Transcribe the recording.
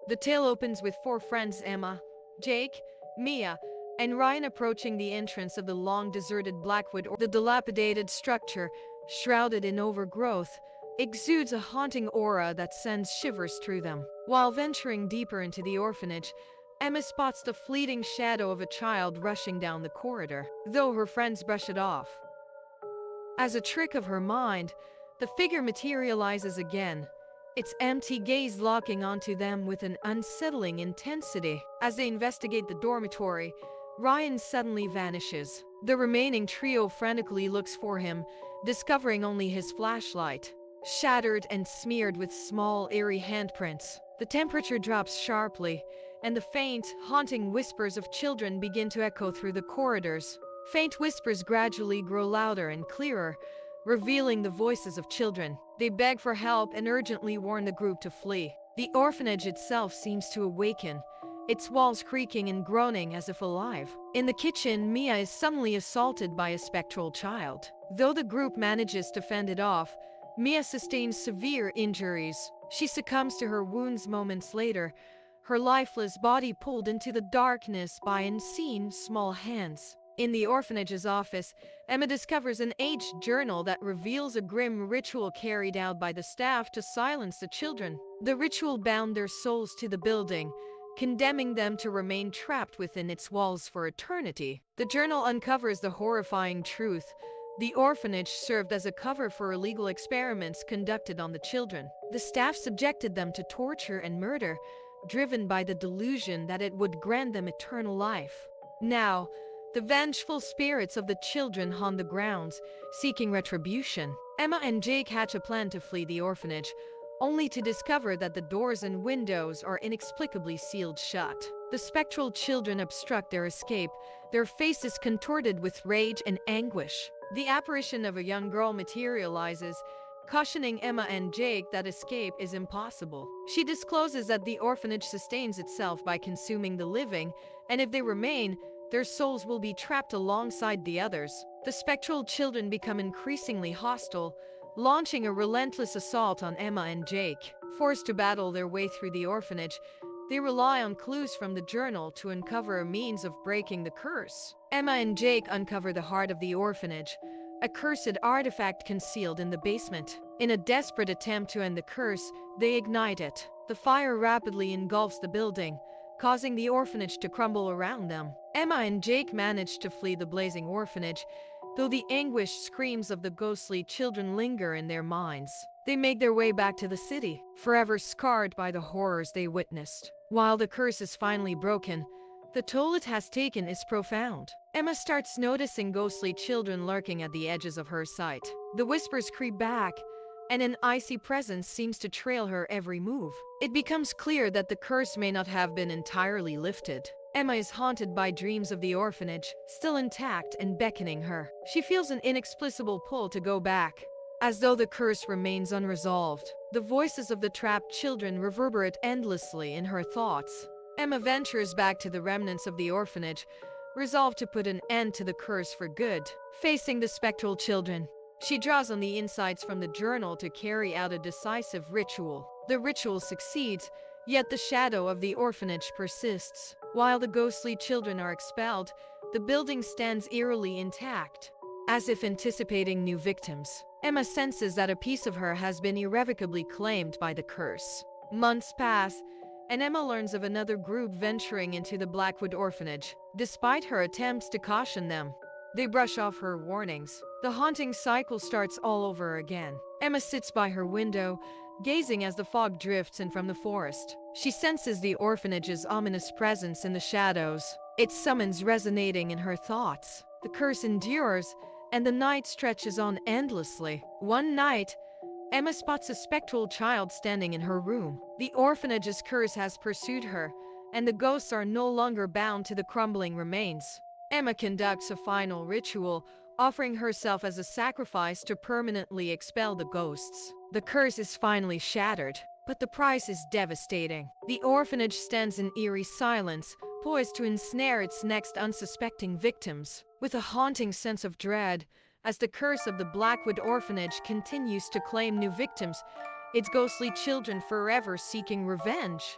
The tale opens with four friends Emma, Jake, Mia, and Ryan approaching the entrance of the long deserted Blackwood or the dilapidated structure, shrouded in overgrowth, exudes a haunting aura that sends shivers through them. While venturing deeper into the orphanage, Emma spots the fleeting shadow of a child rushing down the corridor, though her friends brush it off. As a trick of her mind, the figure materializes again, its empty gaze locking onto them with an unsettling intensity. As they investigate the dormitory, Ryan suddenly vanishes. The remaining trio frantically looks for him, discovering only his flashlight, shattered and smeared with small, eerie handprints. The temperature drops sharply, and the faint, haunting whispers of children begin to echo through the corridors. Faint whispers gradually grow louder and clearer, revealing the voices of children. They beg for help and urgently warn the group to flee. The orphanage itself seems to awaken, its walls creaking and groaning as if alive. In the kitchen, Mia is suddenly assaulted by a spectral child. Though the group manages to fend it off, Mia sustains severe injuries. She succumbs to her wounds moments later, her lifeless body pulled into the darkness by unseen small hands. In the orphanage's office, Emma discovers an aged journal that reveals a grim ritual carried out by the staff to silence the children. The ritual bound their souls to the building, condemning them to remain trapped within its walls for eternity. The journal uncovers the horrifying truth. The orphanage served as a cover for illegal experiments conducted on the children. The staff subjected them to torture and murder, driven by the delusion that it would grant them eternal life. Now, the vengeful spirits of the children haunt the grounds, seeking retribution. Emma and Jake hatch a plan to flee the orphanage, only to discover that the doors and windows are inexplicably sealed shut. The spectral children obstruct their escape, their faces contorted with rage and anguish. The apparition of a young girl materializes, cautioning Emma and Jake that escape is impossible. She discloses that the orphanage sustains itself by consuming the living, and if they remain, their souls will be trapped alongside the others. The spectral children become increasingly hostile, launching a relentless assault on Emma and Jake. Forced to battle their way through the orphanage, they rely on clues from the journal to uncover a means of breaking the curse. Emma and Jake uncover the heart of the orphanage, a cursed artifact concealed in the basement. In a desperate attempt to end the curse, they ignite it. The fire rapidly engulfs the building, causing the orphanage to crumble around them. Emma and Jake manage to flee the blazing orphanage, though the anguished screams of the ghostly children linger in their minds. They make their way back to the city, forever scarred by the horrors they witnessed. While the curse is finally broken, the toll it has taken is profound. Emma starts noticing ghostly children lurking at the edges of her sight. The whispers creep back, and an icy presence seems to trail her every move. It becomes clear that the curse may not have been entirely lifted. Emma is haunted by dreams of the orphanage, still intact and beckoning her. She feels an inexplicable pull to go back, as though the curse remains unresolved. The voices of the trapped children reverberate endlessly in her thoughts. Emma ventures back to the remnants of the orphanage, resolved to put an end to the curse for good. Facing the spectral children, she draws on the insights from the journal to carry out a decisive ritual. The ritual succeeds, yet the shadow of the orphanage persists. While the ghostly children are expelled, the building stands eerily intact, as if anticipating new victims. Emma senses that a piece of her has been irrevocably claimed by the curse. Months pass, and Emma learns of another group venturing into the Blackwood orphanage. Despite her attempts to caution them, they brush off her warnings. The haunting cycle starts all over again. Emma sits by her window, gazing as the fog drifts in from the forest. She senses the orphanage's ominous presence in the shadows, its summons resonating in her thoughts. The curse endures, and the night stretches on endlessly. One night, Emma spots a spectral child standing in her room. The orphanage's curse has pursued her, and the ghosts are no longer bound to the crumbling remains. Emma conducts a final ritual, offering herself as a sacrifice to permanently expel the ghosts. The curse is finally shattered, but the price is devastating. The orphanage stands in eerie silence, poised to ensnare its next unsuspecting victims. With a haunting sense of dread, as the curse of the Blackwood orphanage continues to claim new victims, its ghostly children forever seeking revenge.